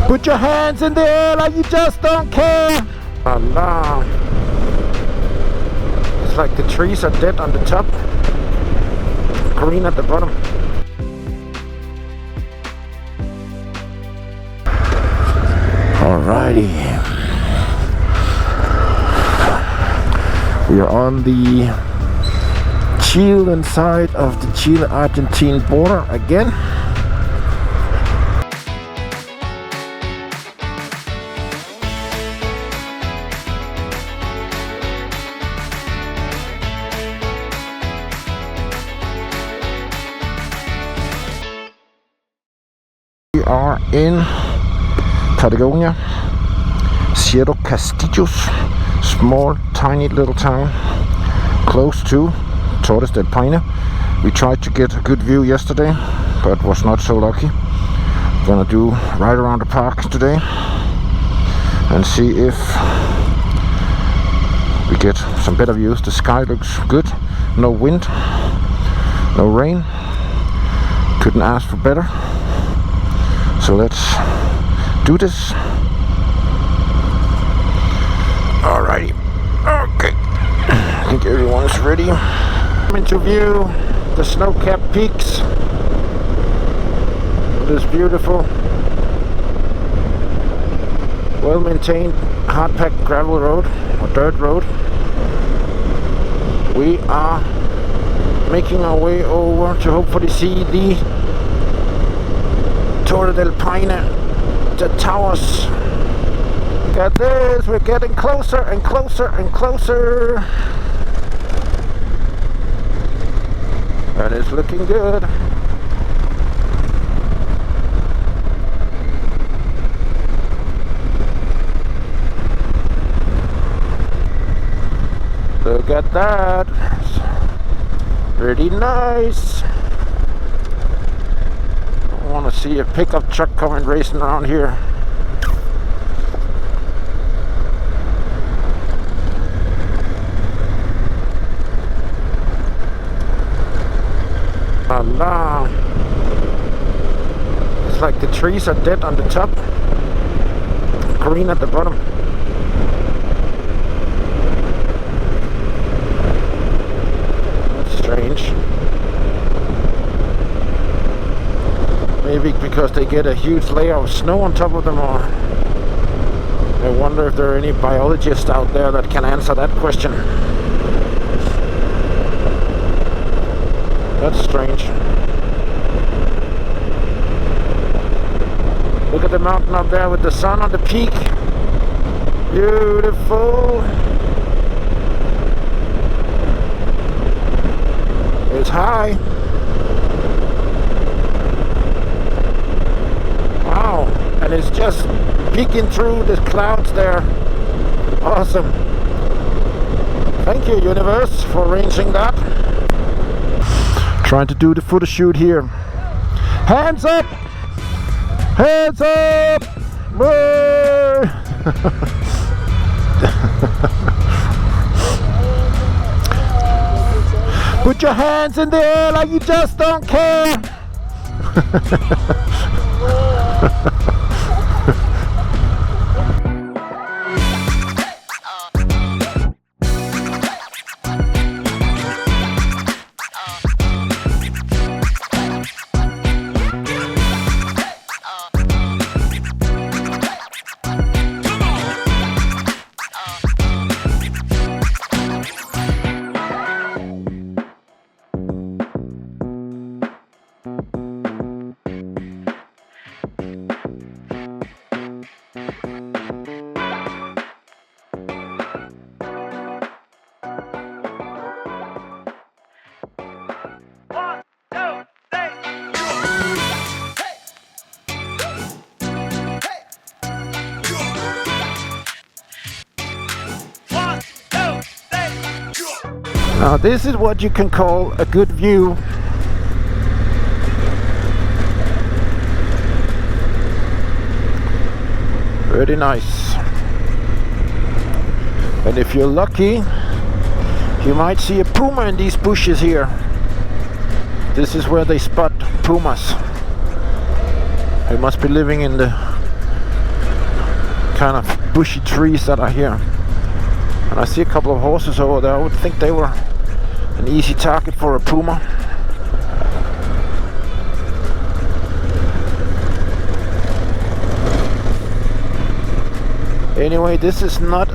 Put your hands in the air like you just don't care. Allah. It's like the trees are dead on the top, green at the bottom. Alrighty. We are on the Chilean side of the Chile-Argentine border again. We are in Patagonia, Cerro Castillos, small, tiny little town close to Torres del Paine. We tried to get a good view yesterday, but was not so lucky. Gonna do right around the park today and see if we get some better views. The sky looks good, no wind, no rain. Couldn't ask for better. So let's do this. Alrighty. Okay. I think everyone's ready. Coming to view the snow-capped peaks. This beautiful, well-maintained, hard-packed gravel road or dirt road. We are making our way over to hopefully see the Torre del Paine, the towers. Look at this, we're getting closer and closer and closer. And it's looking good. Look at that. Pretty nice. I want to see a pickup truck coming racing around here. Allah. It's like the trees are dead on the top, green at the bottom. That's strange. Maybe because they get a huge layer of snow on top of them, or I wonder if there are any biologists out there that can answer that question. That's strange. Look at the mountain up there with the sun on the peak. Beautiful. It's high. Wow. And it's just peeking through the clouds there. Awesome. Thank you, universe, for arranging that. Trying to do the photo shoot here. Hands up! Hands up! Put your hands in the air like you just don't care. Now this is what you can call a good view. Very nice. And if you're lucky, you might see a puma in these bushes here. This is where they spot pumas. They must be living in the kind of bushy trees that are here. And I see a couple of horses over there. I would think they were an easy target for a puma. Anyway, this is not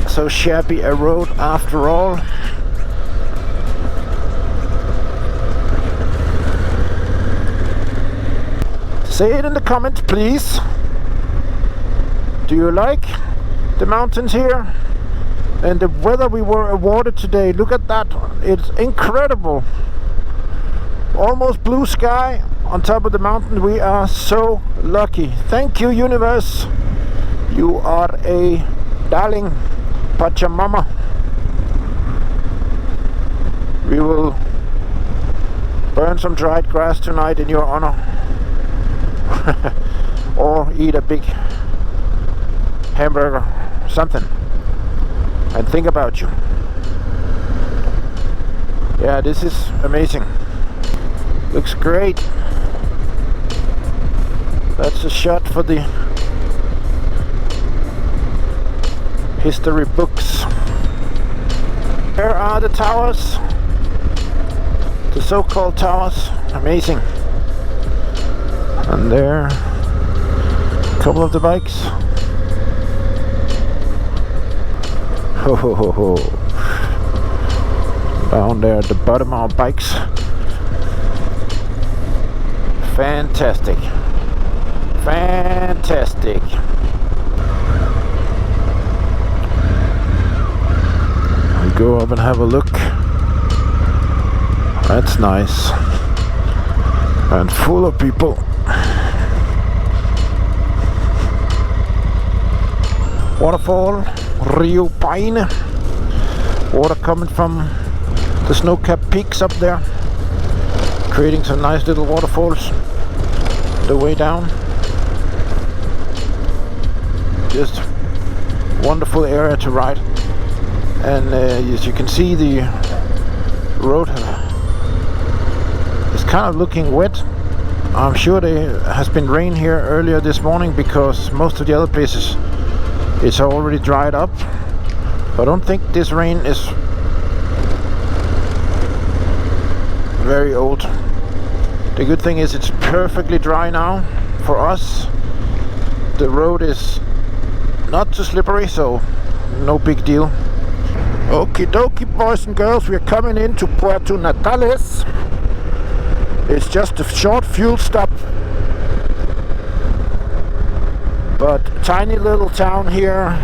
so shabby a road after all. Say it in the comments, please. Do you like the mountains here? And the weather we were awarded today, look at that. It's incredible. Almost blue sky on top of the mountain. We are so lucky. Thank you, universe. You are a darling Pachamama. We will burn some dried grass tonight in your honor. Or eat a big hamburger, something, and think about you. Yeah, this is amazing. Looks great. That's a shot for the history books. Here are the towers, the so-called towers. Amazing. And there, a couple of the bikes. Ho ho ho ho. Down there at the bottom are bikes. Fantastic. Fantastic. We go up and have a look. That's nice. And full of people. Waterfall, Rio Paine. Water coming from the snow-capped peaks up there, creating some nice little waterfalls the way down. Just wonderful area to ride. And as you can see, the road is kind of looking wet. I'm sure there has been rain here earlier this morning, because most of the other places it's already dried up. I don't think this rain is very old. The good thing is it's perfectly dry now for us. The road is not too slippery, so no big deal. Okie dokie, boys and girls, we're coming into Puerto Natales. It's just a short fuel stop, but tiny little town here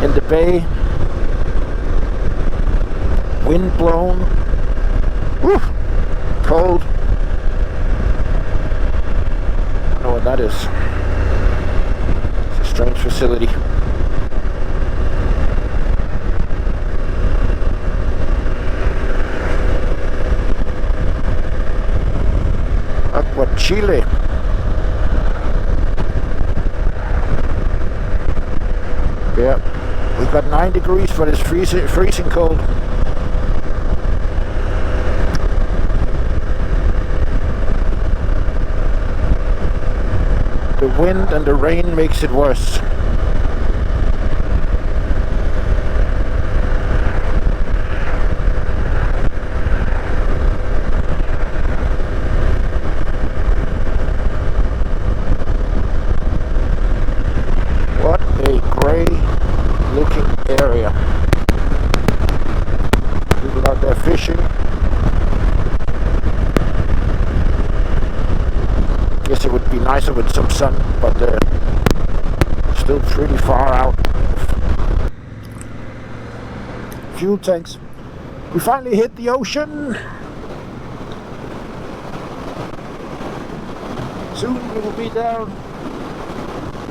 in the bay. Wind blown. Woo! Cold. I don't know what that is. It's a strange facility. Aqua Chile. Yeah, we got 9 degrees, but it's freezing cold. The wind and the rain makes it worse. What a grey looking area. People out there fishing. Guess it would be nicer with some sun, but still pretty far out. Fuel tanks. We finally hit the ocean. Soon we will be down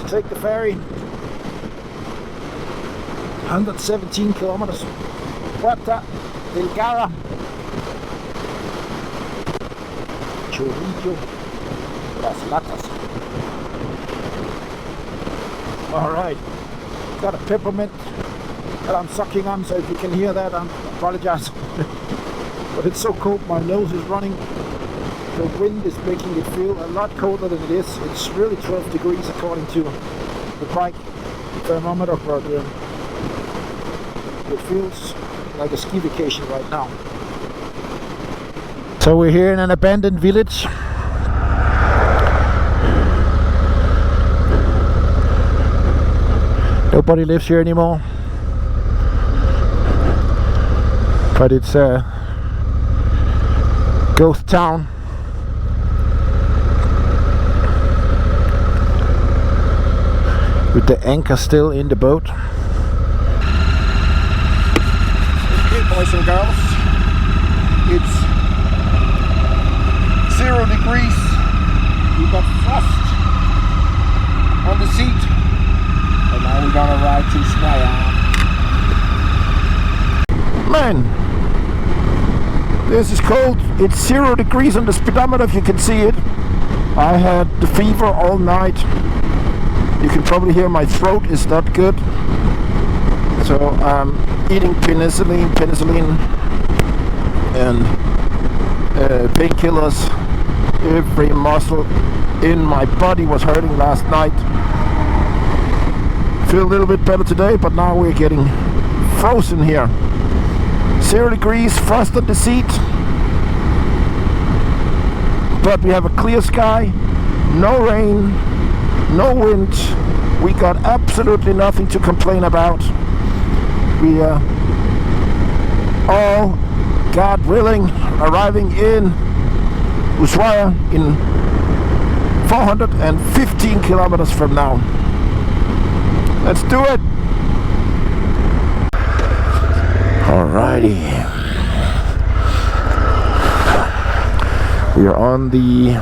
to take the ferry. 117 kilometers. Puerta del Gara. Chorrillo. Las Latas. Alright. Got a peppermint that I'm sucking on, so if you can hear that, I apologize. But it's so cold, my nose is running. The wind is making it feel a lot colder than it is. It's really 12 degrees according to the bike thermometer, but it feels like a ski vacation right now. So we're here in an abandoned village. Nobody lives here anymore, but it's a ghost town. With the anchor still in the boat. Okay, boys and girls, it's 0 degrees. We got frost on the seat. And now we're gonna ride to Ushuaia. Man, this is cold. It's 0 degrees on the speedometer, if you can see it. I had the fever all night. You can probably hear my throat is not good. So I'm eating penicillin and painkillers. Every muscle in my body was hurting last night. Feel a little bit better today, but now we're getting frozen here. 0 degrees, frost on the seat, but we have a clear sky, no rain, no wind. We got absolutely nothing to complain about. We are all, God willing, arriving in Ushuaia in 415 kilometers from now. Let's do it! Alrighty. We are on the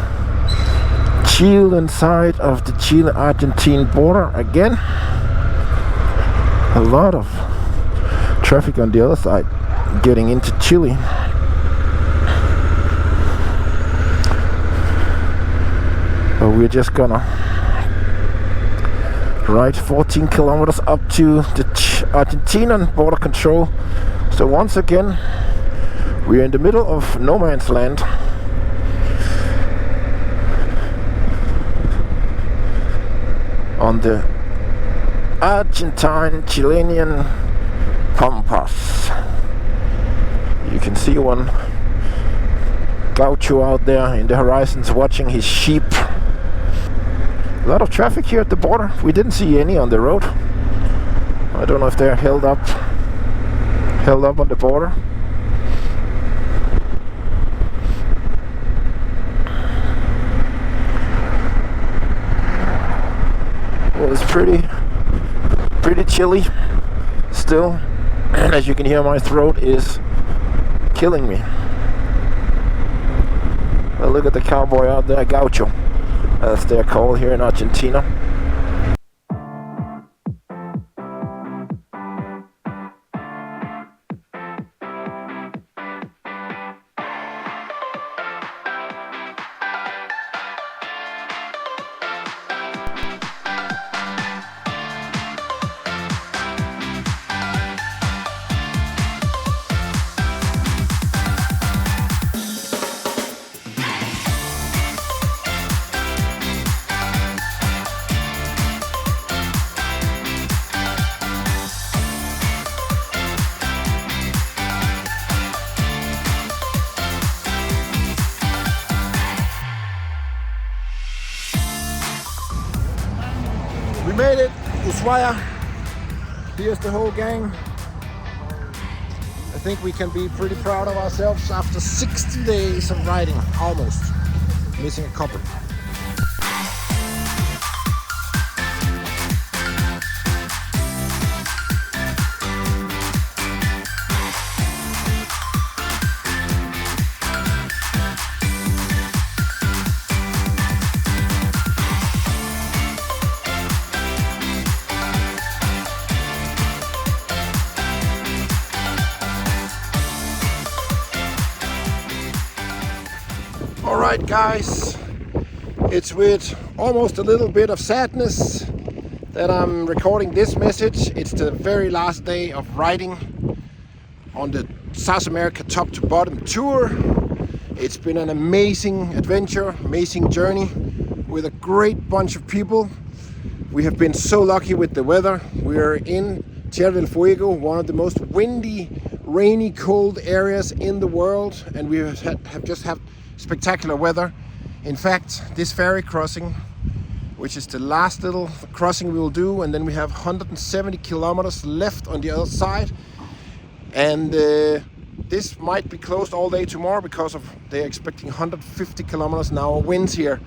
Chilean side of the Chile-Argentine border again. A lot of traffic on the other side getting into Chile. So we're just gonna ride 14 kilometers up to the Argentinian border control. So once again, we're in the middle of no man's land. On the Argentine-Chilean pampas. You can see one gaucho out there in the horizons watching his sheep. A lot of traffic here at the border. We didn't see any on the road. I don't know if they're held up on the border. Well, it's pretty chilly still, and as you can hear, my throat is killing me. Well, look at the cowboy out there, gaucho, as they're called here in Argentina. We made it, Ushuaia. Here's the whole gang. I think we can be pretty proud of ourselves after 60 days of riding, almost. Missing a couple. Alright guys, it's with almost a little bit of sadness that I'm recording this message. It's the very last day of riding on the South America top to bottom tour. It's been an amazing adventure, amazing journey with a great bunch of people. We have been so lucky with the weather. We're in Tierra del Fuego, one of the most windy, rainy, cold areas in the world, and we have just had spectacular weather. In fact, this ferry crossing, which is the last little crossing we will do, and then we have 170 kilometers left on the other side, and this might be closed all day tomorrow because they're expecting 150 kilometers an hour winds here.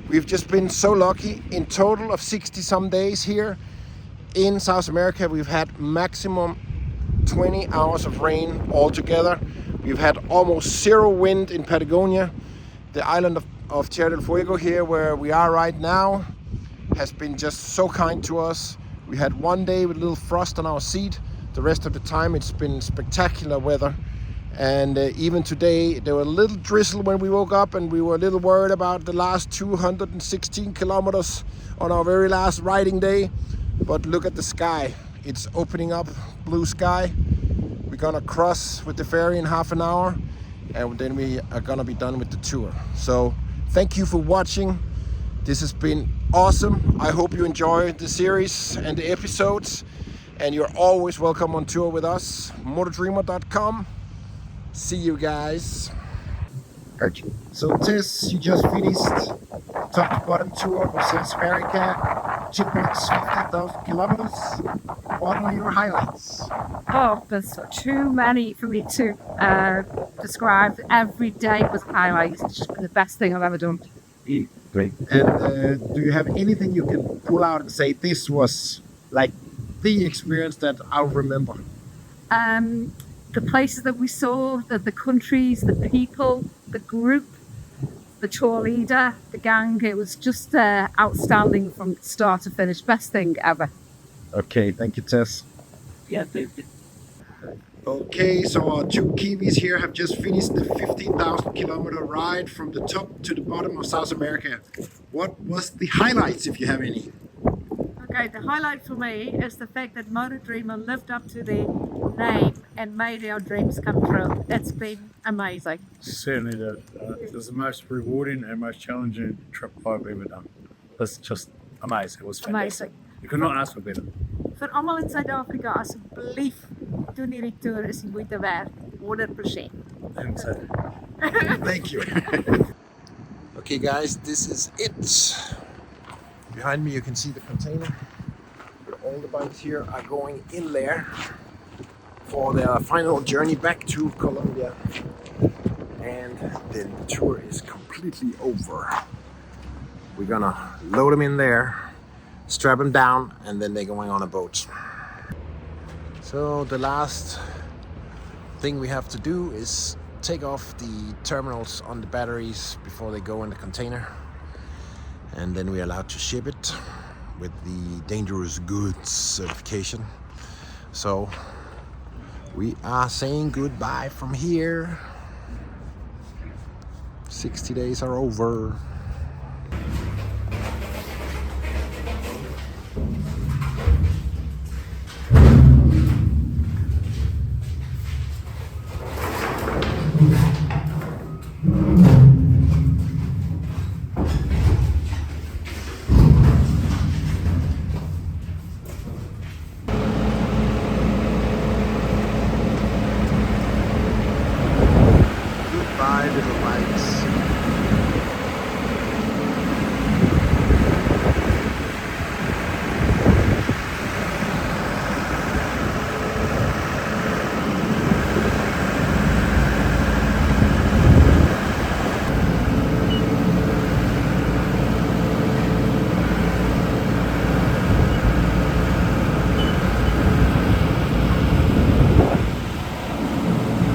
We've just been so lucky. In total of 60 some days here in South America, we've had maximum 20 hours of rain altogether. We've had almost zero wind in Patagonia. The island of Tierra del Fuego here, where we are right now, has been just so kind to us. We had one day with a little frost on our seat. The rest of the time it's been spectacular weather. And even today there were a little drizzle when we woke up, and we were a little worried about the last 216 kilometers on our very last riding day. But look at the sky. It's opening up, blue sky. We're gonna cross with the ferry in half an hour, and then we are gonna be done with the tour. So thank you for watching. This has been awesome. I hope you enjoy the series and the episodes, and you're always welcome on tour with us. MotoDreamer.com. See you guys. So Tess, you just finished top to bottom tour of South America, 2,000 kilometers. What are your highlights? Oh, there's too many for me to describe. Every day was a highlight. It's just the best thing I've ever done. Great. And do you have anything you can pull out and say this was like the experience that I'll remember? The places that we saw, the countries, the people, the group, the tour leader, the gang. It was just outstanding from start to finish. Best thing ever. Okay, thank you, Tess. Yeah, thank you. Okay, so our two Kiwis here have just finished the 15,000 kilometer ride from the top to the bottom of South America. What was the highlights, if you have any? Okay, the highlight for me is the fact that MotoDreamer lived up to their name and made our dreams come true. It's been amazing. Certainly did. It was the most rewarding and most challenging trip I've ever done. It's just amazing. It was fantastic. Amazing. You could not ask for better. Vir almal in Suid-Afrika, asseblief doen hierdie toer, is die moeite werd, 100%. And so, Thank you. Okay guys, this is it. Behind me you can see the container. All the bikes here are going in there for their final journey back to Colombia. And then the tour is completely over. We're gonna load them in there, strap them down, and then they're going on a boat. So the last thing we have to do is take off the terminals on the batteries before they go in the container, and then we're allowed to ship it with the dangerous goods certification. So we are saying goodbye from here. 60 days are over.